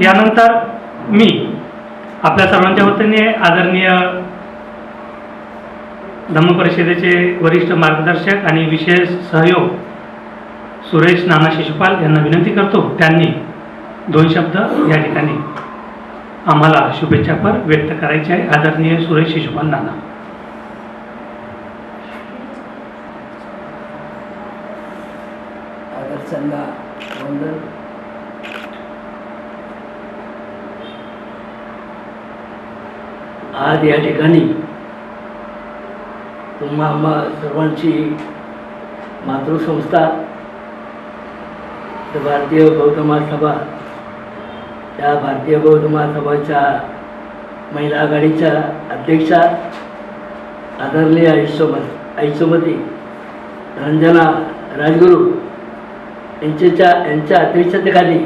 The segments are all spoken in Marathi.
यानंतर मी आपल्या सर्वांच्या वतीने आदरणीय धम्म परिषदेचे वरिष्ठ मार्गदर्शक आणि विशेष सहयोग सुरेश नाना शिशुपाल यांना विनंती करतो, त्यांनी 2 शब्द या ठिकाणी आम्हाला शुभेच्छापर व्यक्त करायचे आहे. आदरणीय सुरेश शिशुपाल नाना. आदर्शांना वंदन. आज या ठिकाणी तुम्हा आम्हा सर्वांची मातृसंस्था भारतीय बौद्ध महासभा, त्या भारतीय बौद्ध महासभाच्या महिला आघाडीच्या अध्यक्षा आदरणीय आईसोमती रंजना राजगुरू यांच्या अध्यक्षतेखाली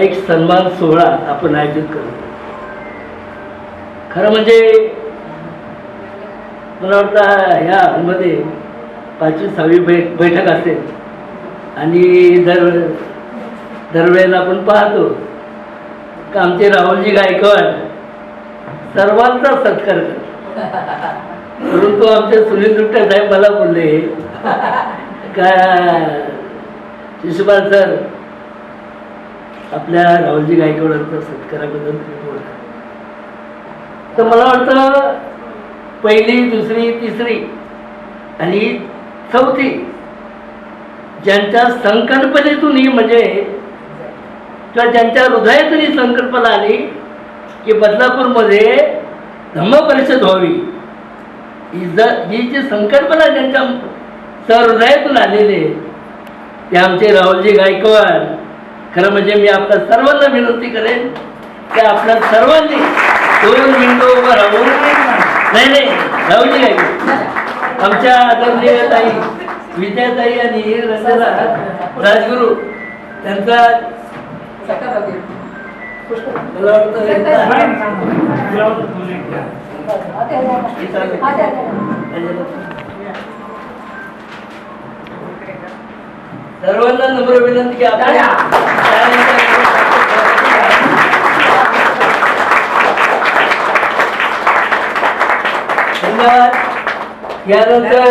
एक सन्मान सोहळा आपण आयोजित करतो. खरं म्हणजे मला वाटतं ह्या हॉलमध्ये 5वी-6वी बैठक असेल आणि दरवेळेला आपण पाहतो की आमचे राहुलजी गायकवाड सर्वांचा सत्कार करतात. परंतु आमचे सुनील दुट्टे साहेब मला बोलले का शिशुपाल सर, आपल्या राहुलजी गायकवाडांचा सत्काराबद्दल बोलतात. तर मला वाटतं 1ली, 2री, 3री आणि 4थी ज्यांच्या संकल्पनेतून ही म्हणजे किंवा ज्यांच्या हृदयातून ही संकल्पना आली की बदलापूरमध्ये धम्म परिषद व्हावी, ही जी संकल्पना ज्यांच्या सहृदयातून आलेली आहे ते आमचे राहुलजी गायकवाड. खरं म्हणजे मी आपल्या सर्वांना विनंती करेन की आपल्या सर्वांनी 2 मिनिटं उभं राहून नाही राहुलजी गायकवाड, आमच्या आदरणीय ताई विद्याताई आणि रंजना राजगुरू त्यांचा सर्वांना नम्र विनंती की आपण यानंतर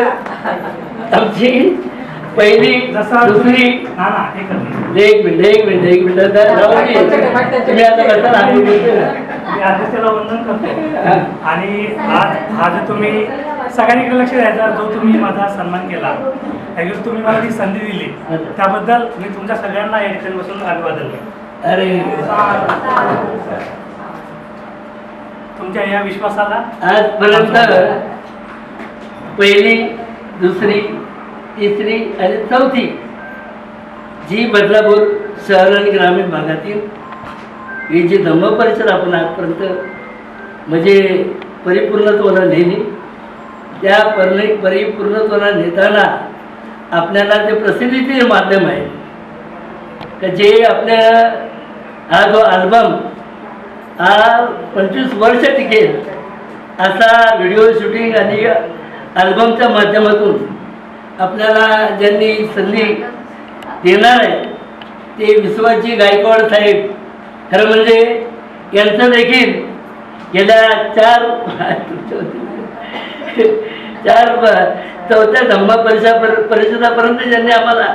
आमची 1ली, 2री एक मिनिट तुम्ही आता आदित्यला वंदन करतो. आणि आज जो तुम्ही सगळ्यांनी लक्ष द्यायचा, जो तुम्ही माझा सन्मान केला, तुम्ही मला ती संधी दिली, त्याबद्दल मी तुमच्या सगळ्यांना या ठिकाणी बसून अभिवादन करतो. अरे तुमच्या या विश्वासाला आजपर्यंत 1ली, 2री, 3री आणि 4थी जी बदलापूर शहर आणि ग्रामीण भागातील ही जी धम्म परिषद आपण आजपर्यंत म्हणजे परिपूर्णत्वाला नेली, त्या परिपूर्णत्वाला नेताना आपल्याला ते प्रसिद्धीचे माध्यम आहे का जे आपल्या हा जो अल्बम हा 25 वर्ष टिकेल असा व्हिडिओ शूटिंग आणि अल्बमच्या माध्यमातून आपल्याला ज्यांनी संधी देणार आहे ते विश्वासजी गायकवाड साहेब. खरं म्हणजे यांचं देखील गेल्या 4च्या धम्म परिषदापर्यंत ज्यांनी आम्हाला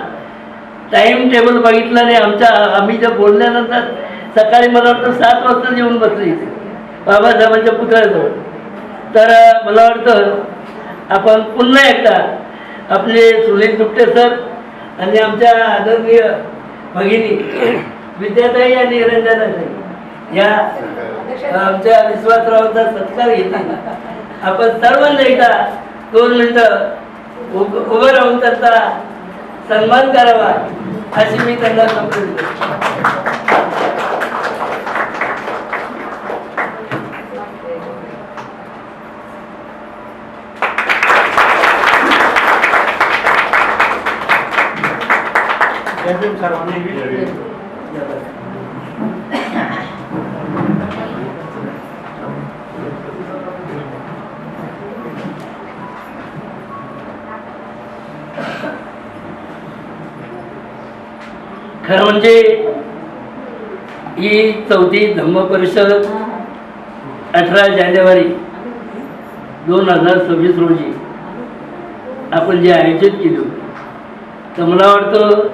टाईम टेबल बघितलं नाही. आम्ही जे बोलल्यानंतर सकाळी मला वाटतं 7 वाजता येऊन बसले इथे बाबासाहेबांच्या पुतळ्याजवळ. तर मला वाटतं आपण पुन्हा एकदा आपले सुनील दुट्टे सर आणि आमच्या आदरणीय भगिनी विद्याताई आणि रंजनाताई या आमच्या विश्वासरावांचा सत्कार घेतील. आपण सर्वांना एकदा 2 मिनिटं उभं राहून त्यांचा सन्मान करावा अशी मी त्यांना संपर्क खरं म्हणजे ही 4थी धम्म परिषद 18 जानेवारी 2026 रोजी आपण जे आयोजित केले होते, तर मला वाटतं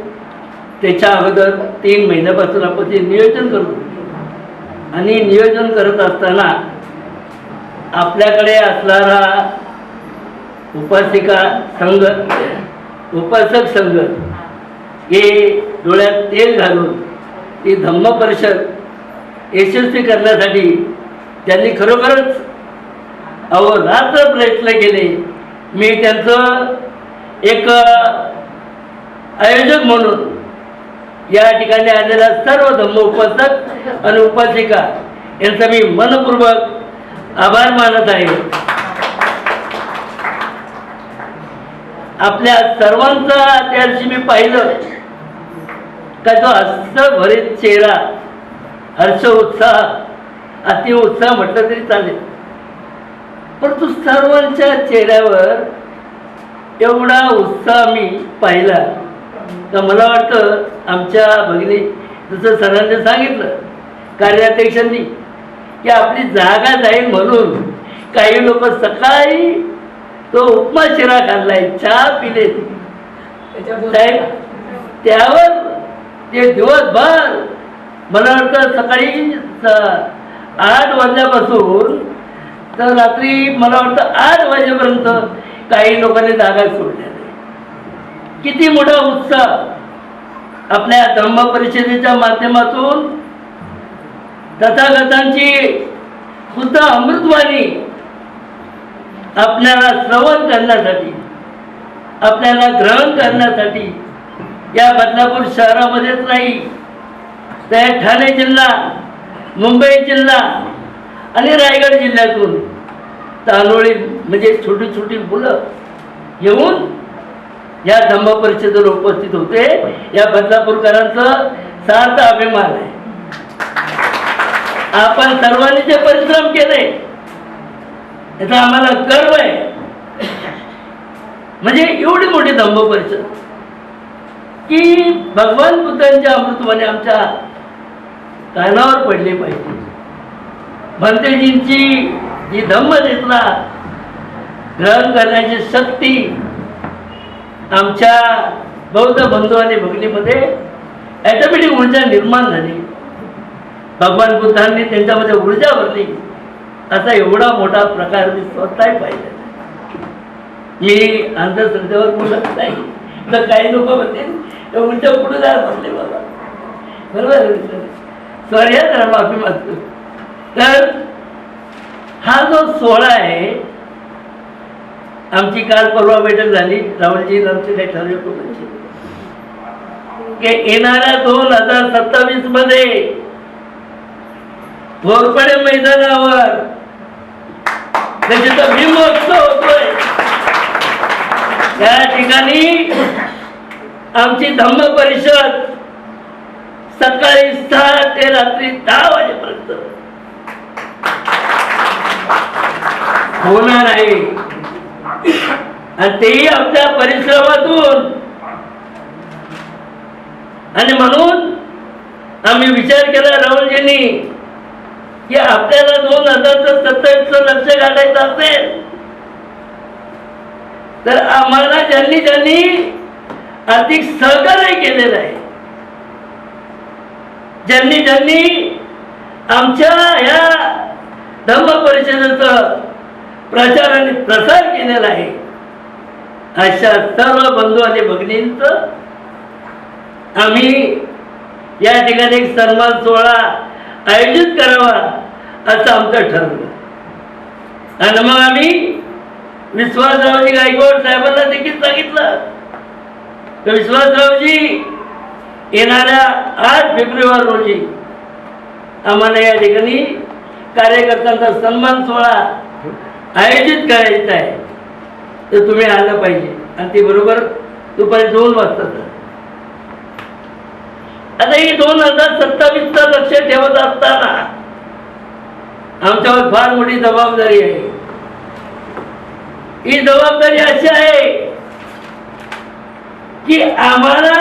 त्याच्या अगोदर 3 महिन्यापासून आपण ते नियोजन करत होतो आणि नियोजन करत असताना आपल्याकडे असणारा उपासिका संघ, उपासक संघ हे डोळ्यात तेल घालून ही धम्म परिषद यशस्वी करण्यासाठी त्यांनी खरोखरच अहोरात्र प्रयत्न केले. मी त्यांचं एक आयोजक म्हणून या ठिकाणी आलेल्या सर्व धम्म उपासक आणि उपासिका यांचा मी मनपूर्वक आभार मानत आहे. आपल्या सर्वांचा त्या दिवशी मी पाहिलं का जो हर्षभरीत चेहरा, हर्ष उत्साह, अति उत्साह म्हटलं तरी चालेल, परंतु सर्वांच्या चेहऱ्यावर एवढा उत्साह मी पाहिला तर मला वाटतं आमच्या भगिनी, जसं सरांनी सांगितलं कार्याध्यक्षांनी, की आपली जागा जाईल म्हणून काही लोक सकाळी तो उपमा शिरा खाल्लाय, चहा पिले साहेब, त्यावर ते दिवसभर मला वाटतं सकाळी 8 वाजल्यापासून तर रात्री मला वाटतं 8 वाजेपर्यंत काही लोकांनी जागा सोडल्या. किती मोठा उत्साह आपल्या धम्म परिषदेच्या माध्यमातून तथागतांची शुद्ध अमृतवाणी आपल्याला श्रवण करण्यासाठी, आपल्याला ग्रहण करण्यासाठी या बदलापूर शहरामध्येच नाही तर ठाणे जिल्हा, मुंबई जिल्हा आणि रायगड जिल्ह्यातून तांदोळी म्हणजे छोटी छोटी मुलं येऊन या धम्म परिषदेला उपस्थित होते. या बदलापूरकरांचं सार्थ अभिमान आहे. आपण सर्वांनी जे परिश्रम केले याचा आम्हाला गर्व आहे. म्हणजे एवढी मोठी धम्म परिषद की भगवान बुद्धांच्या अमृतवाणी आमच्या कानावर पडले पाहिजे. भंतेजींची जी धम्मदेशना ग्रहण करण्याची शक्ती आमच्या बौद्ध बंधू आणि भगिनीमध्ये ॲटोमॅटिक ऊर्जा निर्माण झाली. भगवान बुद्धांनी त्यांच्यामध्ये ऊर्जा भरली असा एवढा मोठा प्रकार मी स्वतःही पाहिजे. मी अंधश्रद्धेवर बोलत नाही तर काही लोक म्हणतील ऊर्जा कुठे जायला बसले बाबा, बरोबर सॉरी जरा माफी मागतो. तर हा जो सोहळा आहे, आमची काल परवा बैठक झाली, राहुलजी आमचे काही ठरले की येणाऱ्या 2027 मध्ये घोरपडे मैदानावर त्याचा भीमोत्सव होतोय. त्या ठिकाणी आमची धम्म परिषद सकाळी 6 ते रात्री 10 वाजेपर्यंत होणार आहे आणि तेही आपल्या परिश्रमातून. आणि म्हणून आम्ही विचार केला राहुलजींनी की आपल्याला 2027 लक्ष गाठायचं असेल तर आम्हाला ज्यांनी ज्यांनी आर्थिक सहकार्य केलेलं आहे, ज्यांनी ज्यांनी आमच्या ह्या धम्म परिषदेचा प्रचार आणि प्रसार केलेला आहे, अशा सर्व बंधू आणि भगिनींचं आम्ही या ठिकाणी एक सन्मान सोहळा आयोजित करावा असं आमचं ठरलं. आणि मग आम्ही विश्वासरावजी गायकवाड साहेबांना देखील सांगितलं तर विश्वासरावजी येणाऱ्या 8 फेब्रुवारी रोजी आम्हाला या ठिकाणी कार्यकर्त्यांचा सन्मान सोहळा आयोजित करायचा आहे, तर तुम्ही आलं पाहिजे. आणि ते बरोबर दुपारी 2 वाजता. आता ही 2027 लक्ष ठेवत असताना आमच्यावर फार मोठी जबाबदारी आहे. ही जबाबदारी अशी आहे की आम्हाला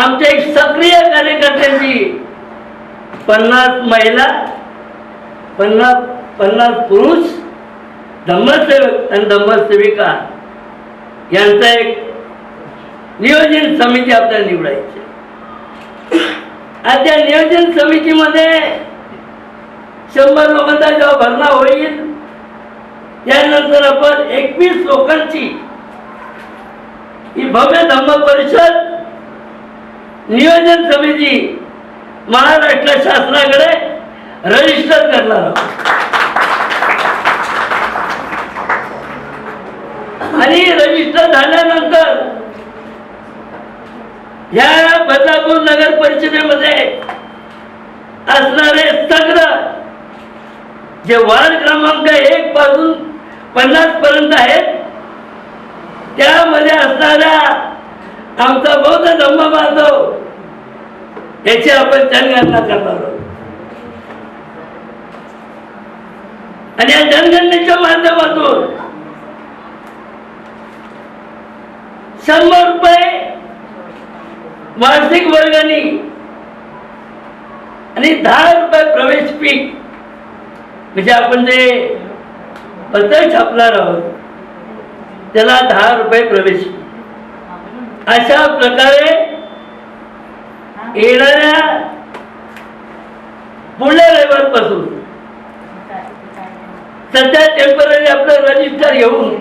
आमच्या एक सक्रिय कार्यकर्त्यांची 50 महिला, 50 पुरुष धम्मसेवक आणि धम्मसेविका यांचा एक नियोजन समिती आपल्याला निवडायची. आणि त्या नियोजन समितीमध्ये 100 लोकांचा जेव्हा भरणा होईल त्यानंतर आपण 21 लोकांची ही भव्य धम्म परिषद नियोजन समिती महाराष्ट्र शासनाकडे रजिस्टर करणार आहोत. आणि रजिस्टर झाल्यानंतर या बदलापूर नगर परिषदेमध्ये असणारे सगळं जे वार्ड क्रमांक 1 पासून 50 पर्यंत आहेत त्यामध्ये असणाऱ्या आमचा बौद्ध धम्म बांधव याची आपण जनगणना करणार आहोत. आणि या जनगणनेच्या माध्यमातून 100 रुपये वार्षिक वर्गणी आणि 10 रुपये प्रवेश फी म्हणजे आपण जे पत्र छापणार आहोत त्याला 10 रुपये प्रवेश फी. अशा प्रकारे येणाऱ्या पुढल्या रविवारपासून सध्या टेम्पररी आपलं रजिस्टर घेऊन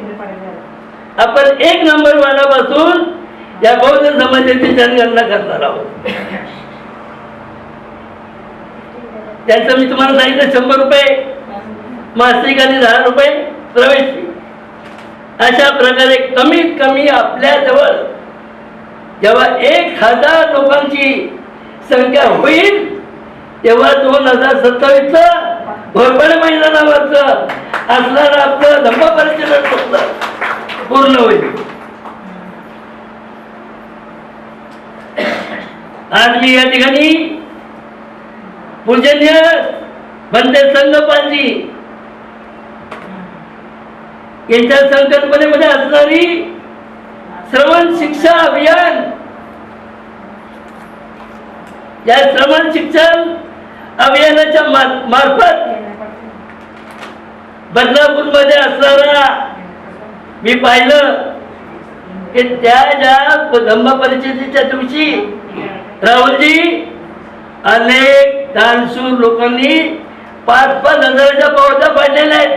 आपण 1 नंबर वार्डापासून या बौद्ध समाजाची जनगणना करणार आहोत. त्यांचं मी तुम्हाला सांगितलं 100 रुपये मासिक आणि 10 रुपये प्रवेश फी. अशा प्रकारे कमीत कमी आपल्या जवळ जेव्हा 1000 लोकांची संख्या होईल तेव्हा 2027 घोरपडे मैदानावरचं असणारं आपलं धम्म परिषद पूर्ण होईल. आज मी या ठिकाणी पूजनीय बनते संगपालजी यांच्या संकल्पनेमध्ये असणारी श्रवण शिक्षा अभियान, या श्रवण शिक्षण अभियानाच्या मार्फत बदलापूर मध्ये असणारा मी पाहिलं की त्या ज्या धम्म परिषदेच्या दिवशी राहुलजी अनेक दानशूर लोकांनी 5-5 हजाराच्या पावत्या पाडलेल्या आहेत.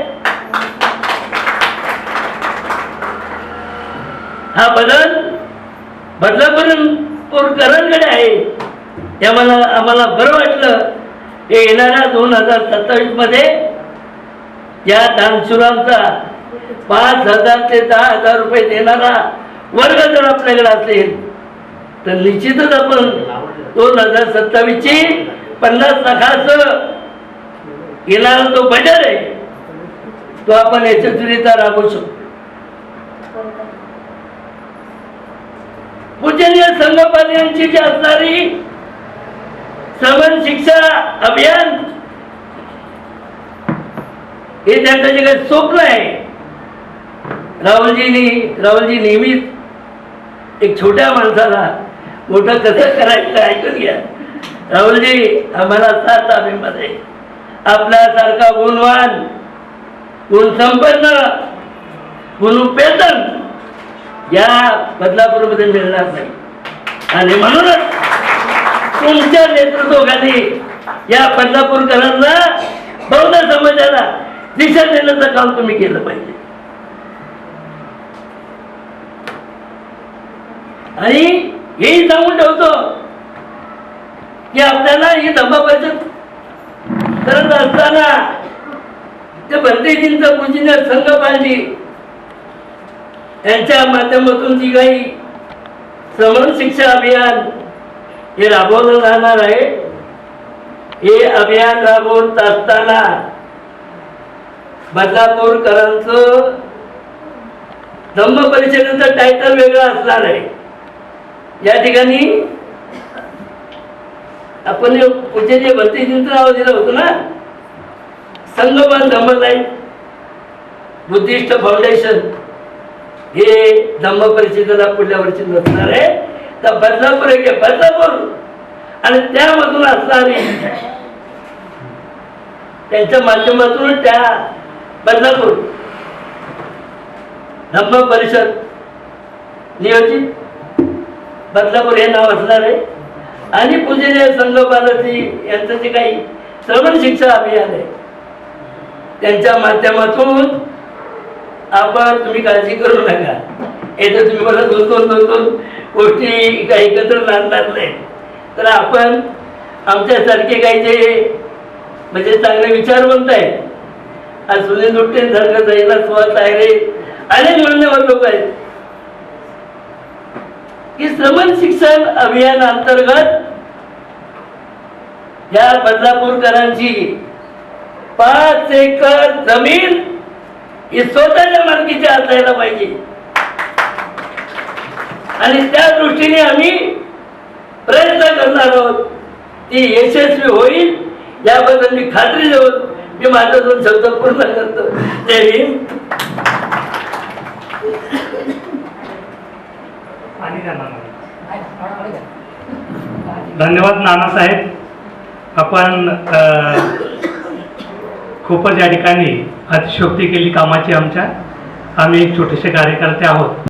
हा बदल बदलापूरकरांकडे आहे. ते आम्हाला बरं वाटलं की येणाऱ्या 2027 मध्ये या दानशूरांचा 5,000 ते 10,000 रुपये देणारा वर्ग जर आपल्याकडे असेल तर निश्चितच आपण 2027 ची 50 लाखाचं येणारा जो बजेट आहे तो आपण यशस्वीरित्या राबवू शकतो. पूजनीय संगपाल यांची जी असणारी श्रवण शिक्षा अभियान हे त्यांचं जे काही स्वप्न आहे. राहुलजी नेहमीच एक छोट्या माणसाला मोठं कसं करायचं ऐकून घ्या. राहुलजी आम्हाला 7 ताब्यामध्ये आपल्यासारखा गुणवान, गुणसंपन्न, गुणपेतन या बदलापूरमध्ये मिळणार नाही. आणि म्हणूनच तुमच्या नेतृत्वाखाली या बदलापूरकरांना, बौद्ध समाजाला दिशा देण्याचं काम तुम्ही केलं पाहिजे. आणि हेही सांगून ठेवतो की आपल्याला ही धम्म परिषद करत असताना ते भंतेजींचं पूजनीय संगपालजी यांच्या माध्यमातून जी काही श्रवण शिक्षा अभियान हे राबवलं जाणार आहे. हे अभियान राबवत असताना बदलापूरकरांचं धम्म परिषदेचं टायटल वेगळं असणार आहे. या ठिकाणी आपण पूजनीय भंतेजींचं नाव दिलं होतं ना, संगपाल धम्मलाईन बुद्धिस्ट फाउंडेशन. हे धम्म परिषदेला पुढल्या वर्षी नसणार आहे. तर बदलापूर एक बदलापूर आणि त्यामधून असणारी त्यांच्या माध्यमातून त्या बदलापूर धम्म परिषद नियोजित बदलापूर हे नाव असणार आहे आणि पूजनीय संघ बालाजी यांचं जे काही श्रवण शिक्षा अभियान आहे त्यांच्या माध्यमातून आपण, तुम्ही काळजी करू नका, येथे तुम्ही मला दोन गोष्टी काही एकत्र आणणार नाही, तर आपण आमच्यासारखे काही जे म्हणजे चांगले विचारवंत आहेत, आज सुनील दुट्टेंसारखं जायला सुहास आहे, अनेक मान्यवर लोक आहेत की श्रवण शिक्षण अभियान अंतर्गत या बदलापूरकरांची 5 एकर जमीन ही स्वतःच्या मालकीची असायला पाहिजे आणि त्या दृष्टीने आम्ही प्रयत्न करणार आहोत. ती यशस्वी होईल याबद्दल मी खात्री देऊन मी माझा 2 शब्द पूर्ण करतो. जय हिंद. धन्यवाद नानासाहेब. आपण खूपच या ठिकाणी अतिशयोक्ती केली कामाची. आम्ही एक छोटेसे कार्यकर्ते आहोत.